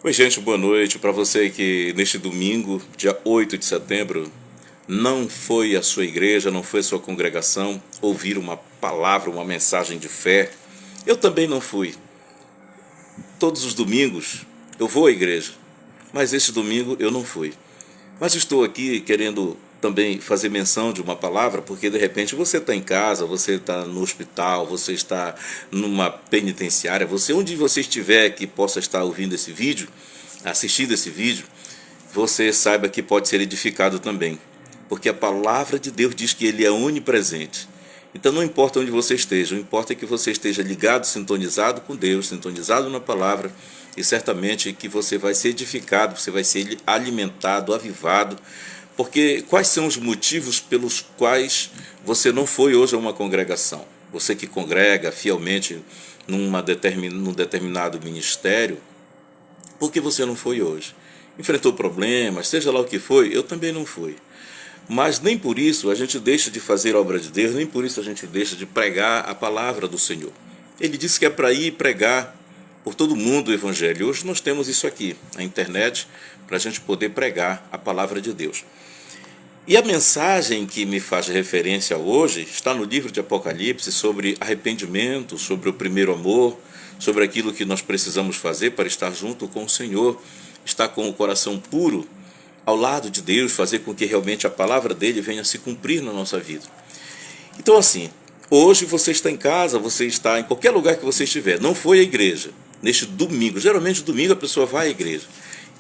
Oi, gente, boa noite. Para você que neste domingo, dia 8 de setembro, não foi à sua igreja, não foi à sua congregação ouvir uma palavra, uma mensagem de fé. Eu também não fui. Todos os domingos eu vou à igreja, mas este domingo eu não fui. Mas estou aqui querendo também fazer menção de uma palavra, porque de repente você está em casa, você está no hospital, você está numa penitenciária, onde você estiver que possa estar ouvindo esse vídeo, assistindo esse vídeo, você saiba que pode ser edificado também. Porque a palavra de Deus diz que ele é onipresente. Então não importa onde você esteja, o importa é que você esteja ligado, sintonizado com Deus, sintonizado na palavra, e certamente que você vai ser edificado, você vai ser alimentado, avivado. Porque quais são os motivos pelos quais você não foi hoje a uma congregação? Você que congrega fielmente num determinado ministério, por que você não foi hoje? Enfrentou problemas, seja lá o que foi, eu também não fui. Mas nem por isso a gente deixa de fazer a obra de Deus, nem por isso a gente deixa de pregar a palavra do Senhor. Ele disse que é para ir pregar por todo mundo o Evangelho. Hoje nós temos isso aqui, a internet, para a gente poder pregar a palavra de Deus. E a mensagem que me faz referência hoje está no livro de Apocalipse sobre arrependimento, sobre o primeiro amor, sobre aquilo que nós precisamos fazer para estar junto com o Senhor, estar com o coração puro ao lado de Deus, fazer com que realmente a palavra dele venha a se cumprir na nossa vida. Então assim, hoje você está em casa, você está em qualquer lugar que você estiver, não foi à igreja, neste domingo, geralmente domingo a pessoa vai à igreja.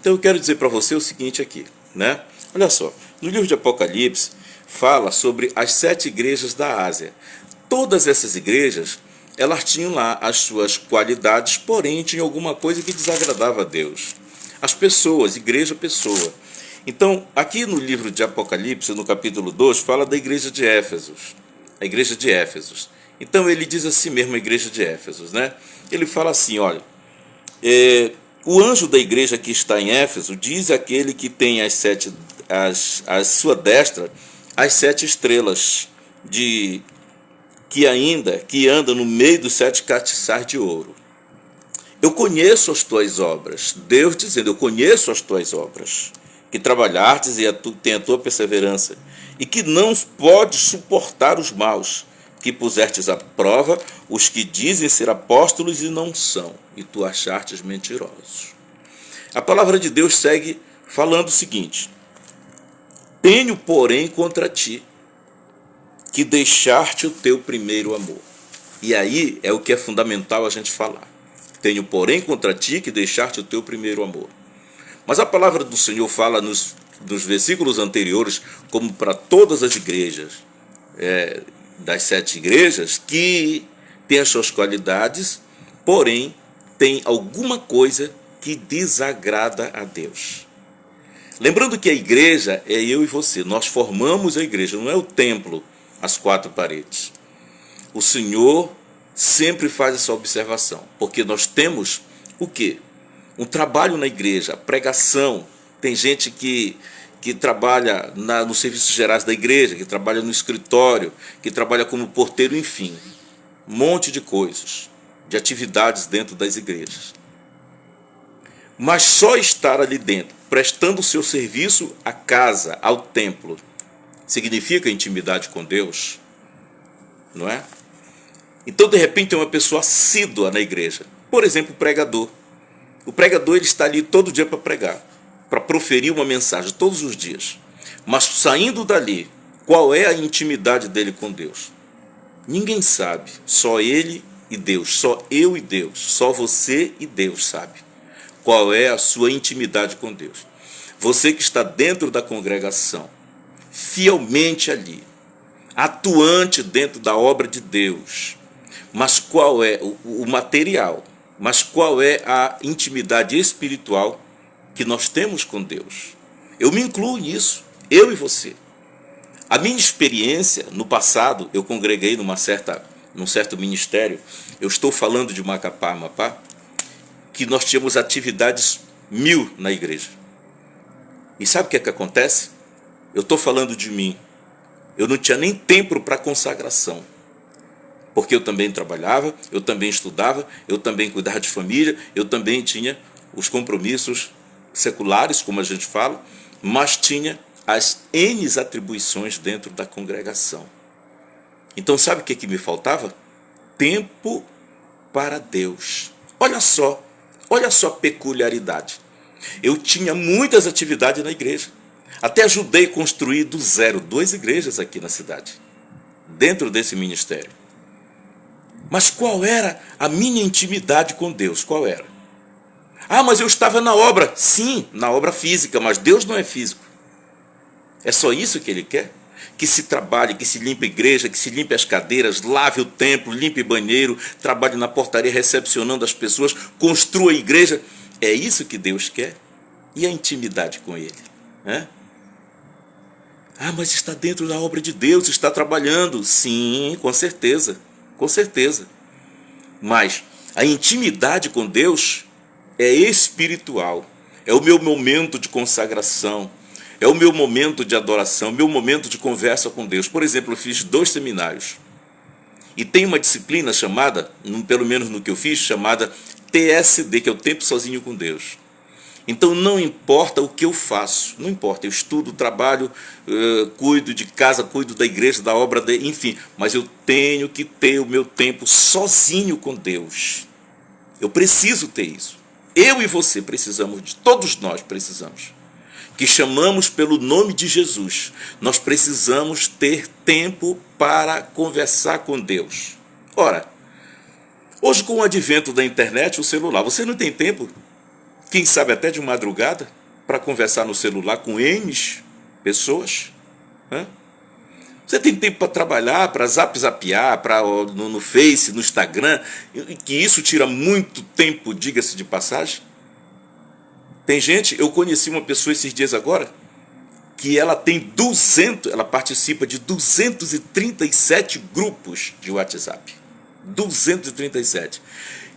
Então eu quero dizer para você o seguinte aqui, né? Olha só, no livro de Apocalipse fala sobre as 7 igrejas da Ásia. Todas essas igrejas, elas tinham lá as suas qualidades, porém tinham alguma coisa que desagradava a Deus. As pessoas, igreja, pessoa. Então, aqui no livro de Apocalipse, no capítulo 2, fala da igreja de Éfeso. A igreja de Éfeso. Então ele diz assim mesmo, a igreja de Éfeso, né? Ele fala assim, olha, o anjo da igreja que está em Éfeso diz àquele que tem a sua destra as 7 estrelas de que anda no meio dos 7 castiçais de ouro. Eu conheço as tuas obras. Deus dizendo, eu conheço as tuas obras, que trabalhastes e tem a tua perseverança, e que não podes suportar os maus, que pusestes à prova os que dizem ser apóstolos e não são, e tu achartes mentirosos. A palavra de Deus segue falando o seguinte: tenho, porém, contra ti, que deixaste o teu primeiro amor. E aí é o que é fundamental a gente falar. Tenho, porém, contra ti, que deixaste o teu primeiro amor. Mas a palavra do Senhor fala nos versículos anteriores, como para todas as igrejas, das 7 igrejas, que tem as suas qualidades, porém tem alguma coisa que desagrada a Deus. Lembrando que a igreja é eu e você, nós formamos a igreja, não é o templo, as 4 paredes. O Senhor sempre faz essa observação, porque nós temos o quê? Um trabalho na igreja, pregação. Tem gente que trabalha nos serviços gerais da igreja, que trabalha no escritório, que trabalha como porteiro, enfim. Um monte de coisas, de atividades dentro das igrejas. Mas só estar ali dentro, prestando o seu serviço à casa, ao templo, significa intimidade com Deus, não é? Então, de repente, tem uma pessoa assídua na igreja. Por exemplo, o pregador. O pregador ele está ali todo dia para pregar, para proferir uma mensagem todos os dias. Mas saindo dali, qual é a intimidade dele com Deus? Ninguém sabe, só ele e Deus, só eu e Deus, só você e Deus sabe qual é a sua intimidade com Deus. Você que está dentro da congregação, fielmente ali, atuante dentro da obra de Deus, mas qual é o material? Mas qual é a intimidade espiritual que nós temos com Deus? Eu me incluo nisso, eu e você. A minha experiência, no passado, eu congreguei num certo ministério, eu estou falando de Macapá, Amapá, que nós tínhamos atividades 1000 na igreja. E sabe o que é que acontece? Eu estou falando de mim. Eu não tinha nem tempo para consagração. Porque eu também trabalhava, eu também estudava, eu também cuidava de família, eu também tinha os compromissos seculares, como a gente fala, mas tinha as N atribuições dentro da congregação. Então, sabe o que me faltava? Tempo para Deus. Olha só a peculiaridade. Eu tinha muitas atividades na igreja. Até ajudei a construir do zero 2 igrejas aqui na cidade, dentro desse ministério. Mas qual era a minha intimidade com Deus? Qual era? Ah, mas eu estava na obra. Sim, na obra física, mas Deus não é físico. É só isso que Ele quer? Que se trabalhe, que se limpe a igreja, que se limpe as cadeiras, lave o templo, limpe o banheiro, trabalhe na portaria recepcionando as pessoas, construa a igreja. É isso que Deus quer? E a intimidade com Ele? Ah, mas está dentro da obra de Deus, está trabalhando. Sim, com certeza, com certeza. Mas a intimidade com Deus é espiritual. É o meu momento de consagração. É o meu momento de adoração, meu momento de conversa com Deus. Por exemplo, eu fiz 2 seminários. E tem uma disciplina chamada, pelo menos no que eu fiz, chamada TSD, que é o Tempo Sozinho com Deus. Então não importa o que eu faço, não importa, eu estudo, trabalho, cuido de casa, cuido da igreja, da obra, enfim, mas eu tenho que ter o meu tempo sozinho com Deus. Eu preciso ter isso. Eu e você precisamos, todos nós precisamos, que chamamos pelo nome de Jesus. Nós precisamos ter tempo para conversar com Deus. Ora, hoje com o advento da internet, o celular, você não tem tempo, quem sabe até de madrugada, para conversar no celular com N pessoas? Você tem tempo para trabalhar, para zapear, no Face, no Instagram, que isso tira muito tempo, diga-se de passagem? Tem gente, eu conheci uma pessoa esses dias agora, que ela participa de 237 grupos de WhatsApp. 237.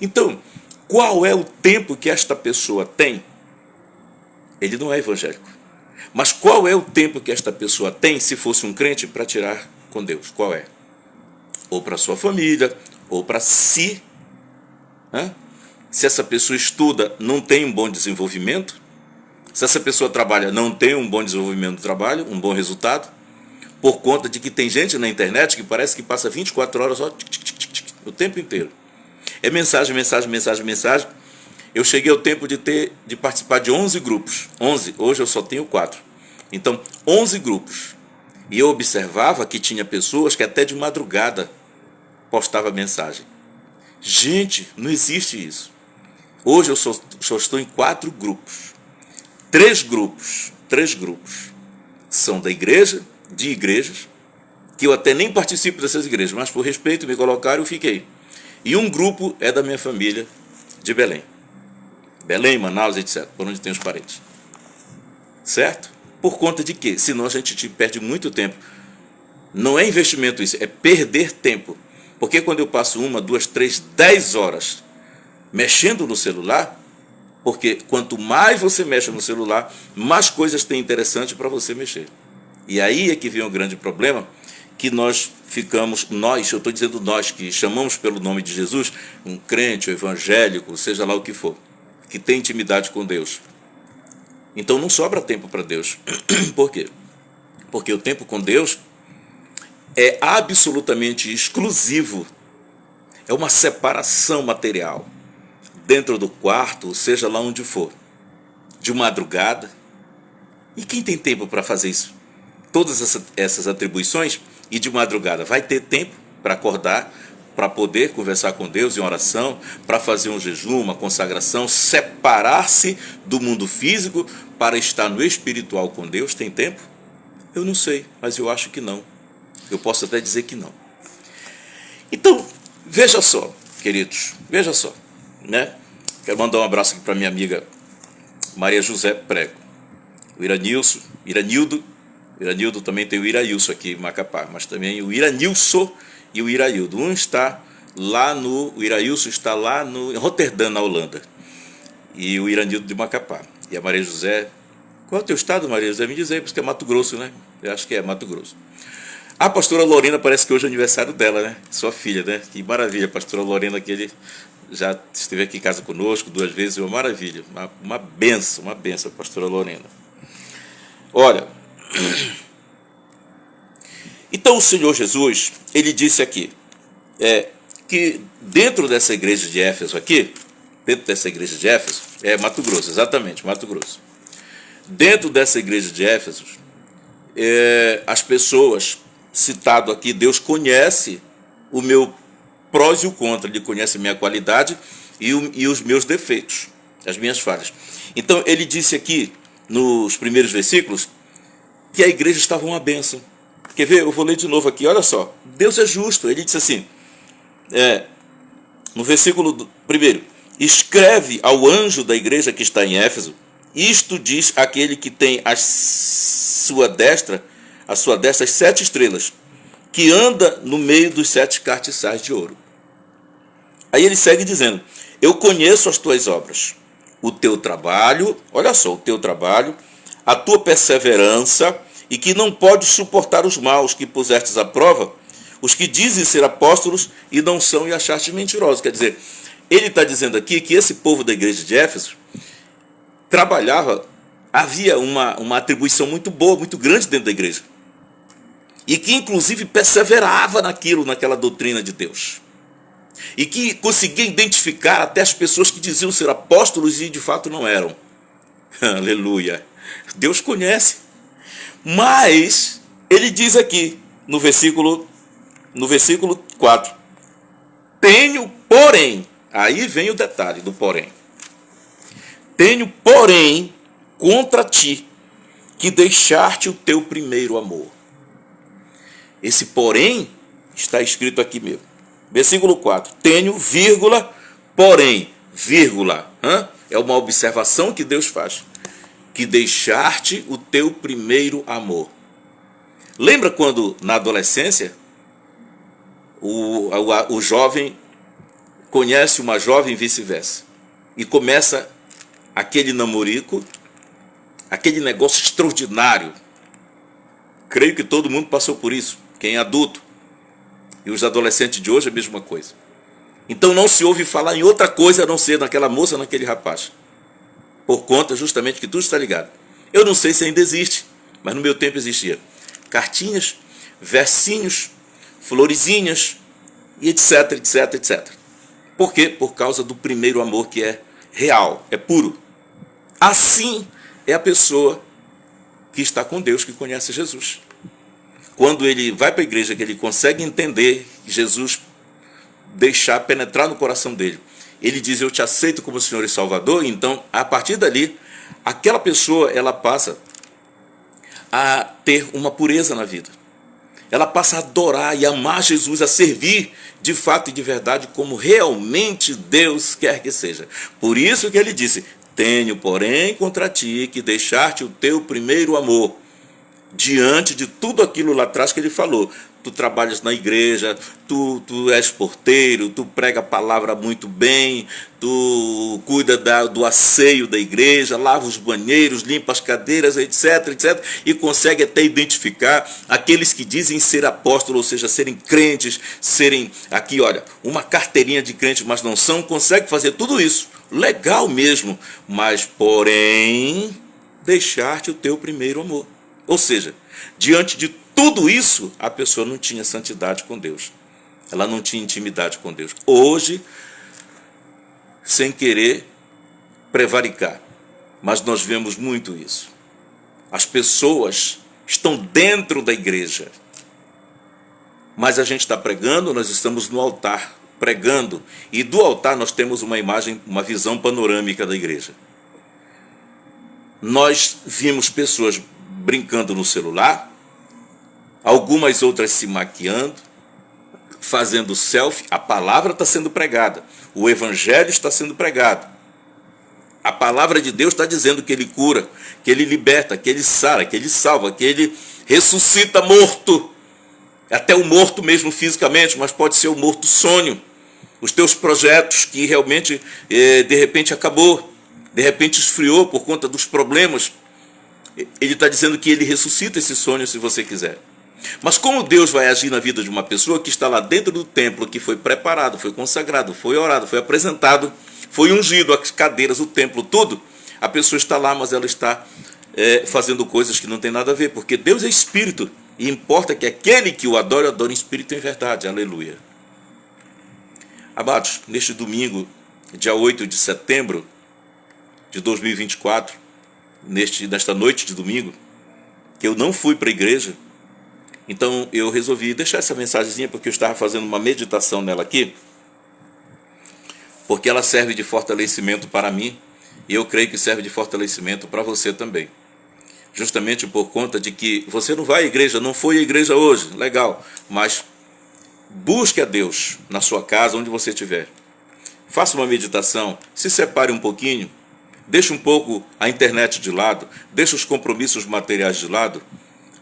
Então, qual é o tempo que esta pessoa tem? Ele não é evangélico. Mas qual é o tempo que esta pessoa tem, se fosse um crente, para tirar com Deus? Qual é? Ou para sua família, ou para si. Se essa pessoa estuda, não tem um bom desenvolvimento. Se essa pessoa trabalha, não tem um bom desenvolvimento do trabalho, um bom resultado. Por conta de que tem gente na internet que parece que passa 24 horas só o tempo inteiro. É mensagem. Eu cheguei ao tempo de participar de 11 grupos. 11, hoje eu só tenho 4. Então, 11 grupos. E eu observava que tinha pessoas que até de madrugada postavam mensagem. Gente, não existe isso. Hoje eu só estou em 4 grupos. 3 grupos são da igreja, de igrejas, que eu até nem participo dessas igrejas, mas por respeito me colocaram e eu fiquei. E um grupo é da minha família de Belém. Belém, Manaus, etc., por onde tem os parentes. Certo? Por conta de quê? Senão a gente perde muito tempo. Não é investimento isso, é perder tempo. Porque quando eu passo 1, 2, 3, 10 horas mexendo no celular, porque quanto mais você mexe no celular, mais coisas tem interessante para você mexer. E aí é que vem um grande problema, que nós ficamos, eu estou dizendo nós, que chamamos pelo nome de Jesus, um crente, um evangélico, seja lá o que for, que tem intimidade com Deus. Então não sobra tempo para Deus. Por quê? Porque o tempo com Deus é absolutamente exclusivo. É uma separação material. Dentro do quarto, seja lá onde for. De madrugada. E quem tem tempo para fazer isso? Todas essas atribuições, e de madrugada vai ter tempo para acordar, para poder conversar com Deus em oração, para fazer um jejum, uma consagração, separar-se do mundo físico para estar no espiritual com Deus. Tem tempo? Eu não sei, mas eu acho que não. Eu posso até dizer que não. Então, veja só, queridos, veja só, né? Quero mandar um abraço aqui para minha amiga Maria José Prego, o Iranildo também tem o Irailson aqui em Macapá, mas também o Iranilson e o Iraildo. O Irailson está lá em Roterdã, na Holanda, e o Iranildo de Macapá. E a Maria José, qual é o teu estado, Maria José? Me diz aí, porque é Mato Grosso, né? Eu acho que é Mato Grosso. A pastora Lorena, parece que hoje é aniversário dela, né? Sua filha, né? Que maravilha, a pastora Lorena, já esteve aqui em casa conosco 2 vezes, uma maravilha, uma benção, a pastora Lorena. Olha, então o Senhor Jesus, ele disse aqui, que dentro dessa igreja de Éfeso aqui, Mato Grosso, exatamente, Mato Grosso. Dentro dessa igreja de Éfeso, as pessoas, citado aqui, Deus conhece o meu prós e o contra, ele conhece a minha qualidade e os meus defeitos, as minhas falhas. Então ele disse aqui, nos primeiros versículos, que a igreja estava uma bênção. Quer ver? Eu vou ler de novo aqui, olha só. Deus é justo, ele disse assim, no versículo 1, escreve ao anjo da igreja que está em Éfeso, isto diz aquele que tem à sua destra as 7 estrelas, que anda no meio dos 7 castiçais de ouro. Aí ele segue dizendo, eu conheço as tuas obras, o teu trabalho, olha só, o teu trabalho, a tua perseverança, e que não podes suportar os maus que pusestes à prova, os que dizem ser apóstolos e não são e achaste mentirosos. Quer dizer, ele está dizendo aqui que esse povo da igreja de Éfeso trabalhava, havia uma atribuição muito boa, muito grande dentro da igreja, e que inclusive perseverava naquela doutrina de Deus, e que conseguia identificar até as pessoas que diziam ser apóstolos e de fato não eram. Aleluia! Deus conhece. Mas ele diz aqui no versículo 4, tenho porém, aí vem o detalhe do porém, tenho porém contra ti que deixaste o teu primeiro amor. Esse porém está escrito aqui mesmo. Versículo 4. Tenho, vírgula, porém, vírgula. É uma observação que Deus faz. Que deixaste o teu primeiro amor. Lembra quando, na adolescência, o jovem conhece uma jovem e vice-versa. E começa aquele namorico, aquele negócio extraordinário. Creio que todo mundo passou por isso, quem é adulto. E os adolescentes de hoje é a mesma coisa. Então não se ouve falar em outra coisa a não ser naquela moça, naquele rapaz. Por conta justamente que tudo está ligado. Eu não sei se ainda existe, mas no meu tempo existia. Cartinhas, versinhos, florezinhas, e etc, etc, etc. Por quê? Por causa do primeiro amor que é real, é puro. Assim é a pessoa que está com Deus, que conhece Jesus. Quando ele vai para a igreja, que ele consegue entender Jesus, deixar penetrar no coração dele, ele diz, eu te aceito como Senhor e Salvador. Então, a partir dali, aquela pessoa, ela passa a ter uma pureza na vida. Ela passa a adorar e amar Jesus, a servir de fato e de verdade como realmente Deus quer que seja. Por isso que ele disse, tenho, porém, contra ti que deixaste o teu primeiro amor. Diante de tudo aquilo lá atrás que ele falou, tu trabalhas na igreja, tu és porteiro, tu prega a palavra muito bem, tu cuida do asseio da igreja, lava os banheiros, limpa as cadeiras, etc, etc, e consegue até identificar aqueles que dizem ser apóstolos, ou seja, serem crentes, serem, aqui olha, uma carteirinha de crente, mas não são, consegue fazer tudo isso, legal mesmo, mas porém, deixar-te o teu primeiro amor. Ou seja, diante de tudo isso, a pessoa não tinha santidade com Deus. Ela não tinha intimidade com Deus. Hoje, sem querer prevaricar, mas nós vemos muito isso. As pessoas estão dentro da igreja, mas a gente está pregando, nós estamos no altar pregando, e do altar nós temos uma imagem, uma visão panorâmica da igreja. Nós vimos pessoas brincando no celular, algumas outras se maquiando, fazendo selfie. A palavra está sendo pregada, o evangelho está sendo pregado, a palavra de Deus está dizendo que ele cura, que ele liberta, que ele sara, que ele salva, que ele ressuscita morto, até o morto mesmo fisicamente, mas pode ser o morto sonho, os teus projetos que realmente de repente acabou, de repente esfriou por conta dos problemas. Ele está dizendo que ele ressuscita esse sonho se você quiser. Mas como Deus vai agir na vida de uma pessoa que está lá dentro do templo, que foi preparado, foi consagrado, foi orado, foi apresentado, foi ungido, as cadeiras, o templo, tudo, a pessoa está lá, mas ela está fazendo coisas que não tem nada a ver, porque Deus é espírito, e importa que aquele que o adore, adore em espírito e em verdade, aleluia. Amados, neste domingo, dia 8 de setembro de 2024, nesta noite de domingo, que eu não fui para a igreja, então eu resolvi deixar essa mensagenzinha, porque eu estava fazendo uma meditação nela aqui, porque ela serve de fortalecimento para mim, e eu creio que serve de fortalecimento para você também. Justamente por conta de que você não vai à igreja, não foi à igreja hoje, legal, mas busque a Deus na sua casa, onde você estiver. Faça uma meditação, se separe um pouquinho, deixe um pouco a internet de lado, deixe os compromissos materiais de lado,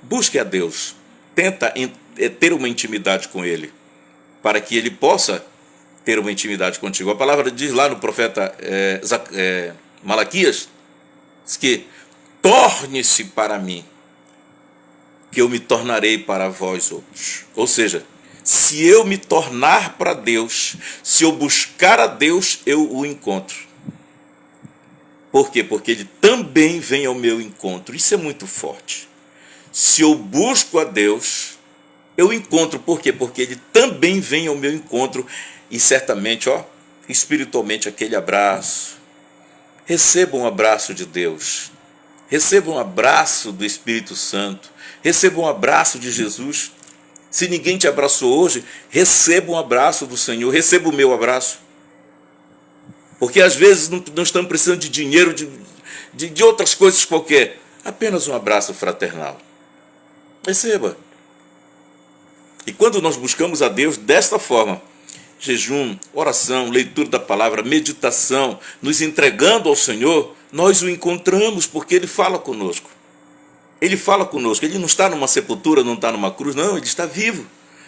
busque a Deus, tenta ter uma intimidade com Ele, para que Ele possa ter uma intimidade contigo. A palavra diz lá no profeta Malaquias, diz que torne-se para mim, que eu me tornarei para vós outros. Ou seja, se eu me tornar para Deus, se eu buscar a Deus, eu o encontro. Por quê? Porque Ele também vem ao meu encontro. Isso é muito forte. Se eu busco a Deus, eu encontro. Por quê? Porque Ele também vem ao meu encontro. E certamente, espiritualmente, aquele abraço. Receba um abraço de Deus. Receba um abraço do Espírito Santo. Receba um abraço de Jesus. Se ninguém te abraçou hoje, receba um abraço do Senhor. Receba o meu abraço. Porque às vezes não estamos precisando de dinheiro, de outras coisas qualquer. Apenas um abraço fraternal. Receba. E quando nós buscamos a Deus desta forma, jejum, oração, leitura da palavra, meditação, nos entregando ao Senhor, nós o encontramos porque Ele fala conosco. Ele fala conosco. Ele não está numa sepultura, não está numa cruz, não, Ele está vivo.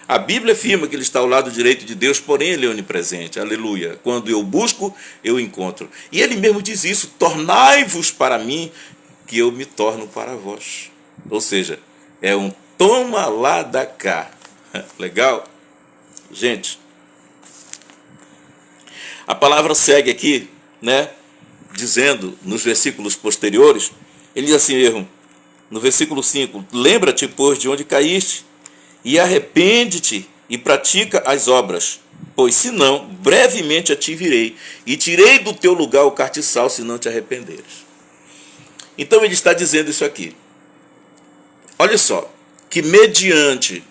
A Bíblia afirma que Ele está ao lado direito de Deus, porém Ele é onipresente, aleluia. Quando eu busco, eu encontro. E Ele mesmo diz isso, tornai-vos para mim, que eu me torno para vós. Ou seja, é um toma lá da cá. Legal? Gente, a palavra segue aqui, dizendo nos versículos posteriores, ele diz assim mesmo, no versículo 5, lembra-te, pois, de onde caíste, e arrepende-te, e pratica as obras, pois senão, brevemente a te virei, e tirei do teu lugar o cartiçal, se não te arrependeres. Então ele está dizendo isso aqui. Olha só, que mediante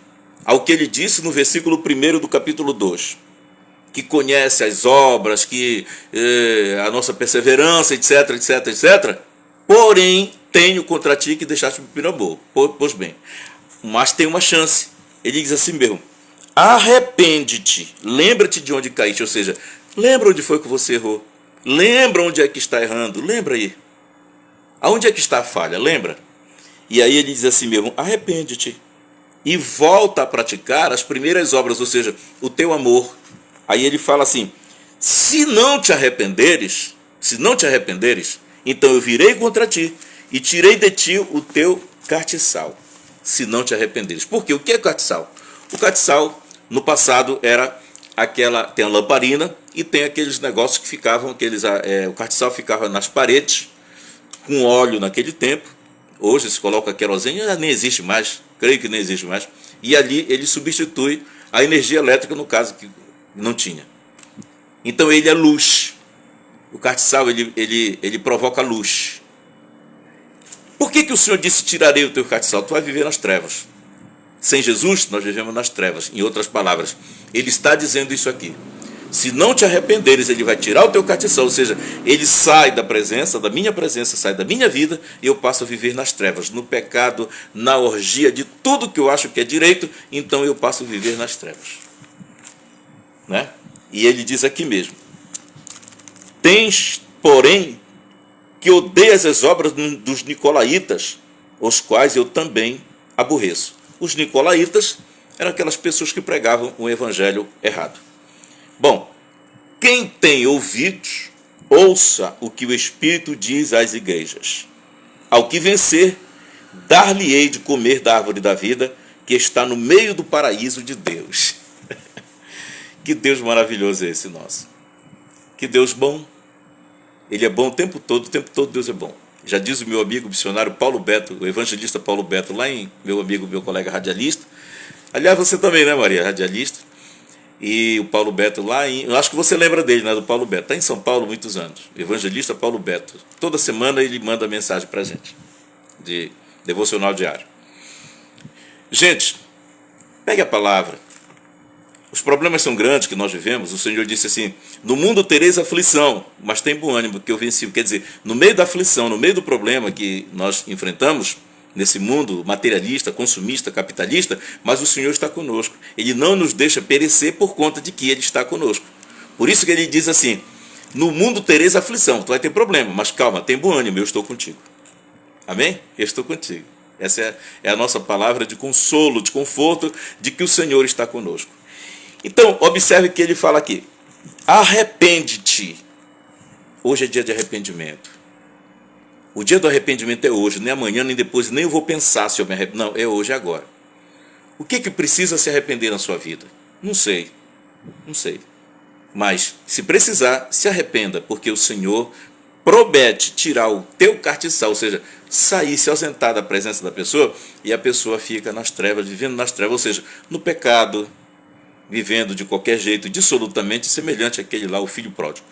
ao que ele disse no versículo 1 do capítulo 2, que conhece as obras, que a nossa perseverança, etc, etc, etc, porém, tenho contra ti que deixaste o pepino amor. Pois bem, mas tem uma chance. Ele diz assim mesmo, arrepende-te, lembra-te de onde caíste, ou seja, lembra onde foi que você errou, lembra onde é que está errando, lembra aí, aonde é que está a falha, lembra? E aí ele diz assim mesmo, arrepende-te, e volta a praticar as primeiras obras, ou seja, o teu amor. Aí ele fala assim, se não te arrependeres, então eu virei contra ti, e tirei de ti o teu cartiçal, se não te arrependeres. Por quê? O que é cartiçal? O cartiçal, no passado, era tem a lamparina e tem aqueles negócios que ficavam, o cartiçal ficava nas paredes, com óleo naquele tempo. Hoje se coloca querosene, nem existe mais, creio que nem existe mais. E ali ele substitui a energia elétrica, no caso que não tinha. Então ele é luz. O cartiçal, ele provoca luz. Por que o Senhor disse, tirarei o teu cartiçal? Tu vai viver nas trevas. Sem Jesus, nós vivemos nas trevas. Em outras palavras, ele está dizendo isso aqui. Se não te arrependeres, ele vai tirar o teu cartiçal. Ou seja, ele sai da presença, da minha presença, sai da minha vida, e eu passo a viver nas trevas, no pecado, na orgia de tudo que eu acho que é direito, então eu passo a viver nas trevas. E ele diz aqui mesmo, tens, porém, que odeias as obras dos nicolaítas, os quais eu também aborreço. Os nicolaítas eram aquelas pessoas que pregavam o evangelho errado. Bom, quem tem ouvidos, ouça o que o Espírito diz às igrejas. Ao que vencer, dar-lhe-ei de comer da árvore da vida que está no meio do paraíso de Deus. Que Deus maravilhoso é esse nosso. Que Deus bom. Ele é bom o tempo todo Deus é bom. Já diz o meu amigo missionário Paulo Beto, o evangelista Paulo Beto, lá em meu colega radialista. Aliás, você também, né, Maria? Radialista. E o Paulo Beto lá em... Eu acho que você lembra dele, né, do Paulo Beto. Está em São Paulo há muitos anos. Evangelista Paulo Beto. Toda semana ele manda mensagem para a gente, de devocional diário. Gente, pegue a palavra. Os problemas são grandes que nós vivemos. O Senhor disse assim: no mundo tereis aflição, mas tem bom ânimo, que eu venci. Quer dizer, no meio da aflição, no meio do problema que nós enfrentamos, nesse mundo materialista, consumista, capitalista, mas o Senhor está conosco. Ele não nos deixa perecer por conta de que Ele está conosco. Por isso que Ele diz assim: no mundo tereis aflição, tu vai ter problema, mas calma, tem bom ânimo, eu estou contigo. Amém? Eu estou contigo. Essa é a nossa palavra de consolo, de conforto, de que o Senhor está conosco. Então, observe que ele fala aqui: arrepende-te. Hoje é dia de arrependimento. O dia do arrependimento é hoje, nem amanhã, nem depois, nem eu vou pensar se eu me arrependo. Não, é hoje, é agora. O que precisa se arrepender na sua vida? Não sei. Mas, se precisar, se arrependa, porque o Senhor promete tirar o teu cartiçal, ou seja, sair, se ausentar da presença da pessoa, e a pessoa fica nas trevas, vivendo nas trevas, ou seja, no pecado, vivendo de qualquer jeito, dissolutamente semelhante àquele lá, o filho pródigo.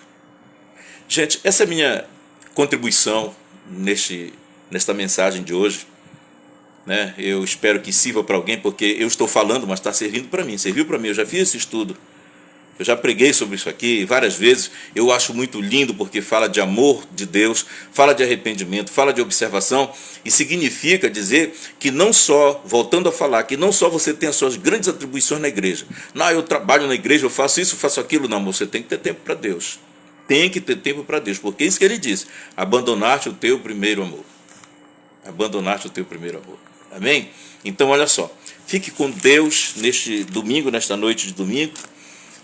Gente, essa é a minha contribuição nesta mensagem de hoje, né? Eu espero que sirva para alguém, porque eu estou falando, mas está servindo para mim, serviu para mim, eu já fiz esse estudo, eu já preguei sobre isso aqui várias vezes. Eu acho muito lindo, porque fala de amor de Deus, fala de arrependimento, fala de observação, e significa dizer que não só, voltando a falar, que não só você tem as suas grandes atribuições na igreja. Não, eu trabalho na igreja, eu faço isso, faço aquilo. Não, você tem que ter tempo para Deus. Tem que ter tempo para Deus, porque é isso que ele diz: abandonar-te o teu primeiro amor. Abandonar-te o teu primeiro amor. Amém? Então, olha só, fique com Deus neste domingo, nesta noite de domingo,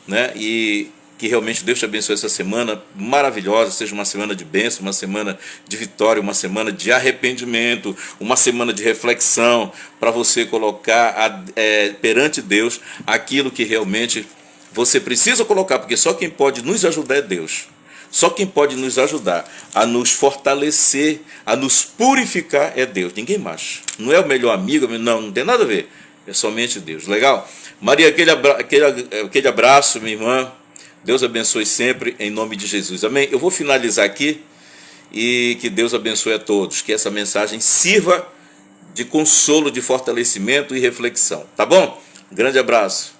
né? E que realmente Deus te abençoe essa semana maravilhosa, seja uma semana de bênção, uma semana de vitória, uma semana de arrependimento, uma semana de reflexão, para você colocar perante Deus aquilo que realmente você precisa colocar, porque só quem pode nos ajudar é Deus. Só quem pode nos ajudar a nos fortalecer, a nos purificar é Deus, ninguém mais. Não é o melhor amigo, não tem nada a ver, é somente Deus. Legal? Maria, aquele abraço, minha irmã. Deus abençoe sempre, em nome de Jesus. Amém? Eu vou finalizar aqui, e que Deus abençoe a todos. Que essa mensagem sirva de consolo, de fortalecimento e reflexão. Tá bom? Grande abraço.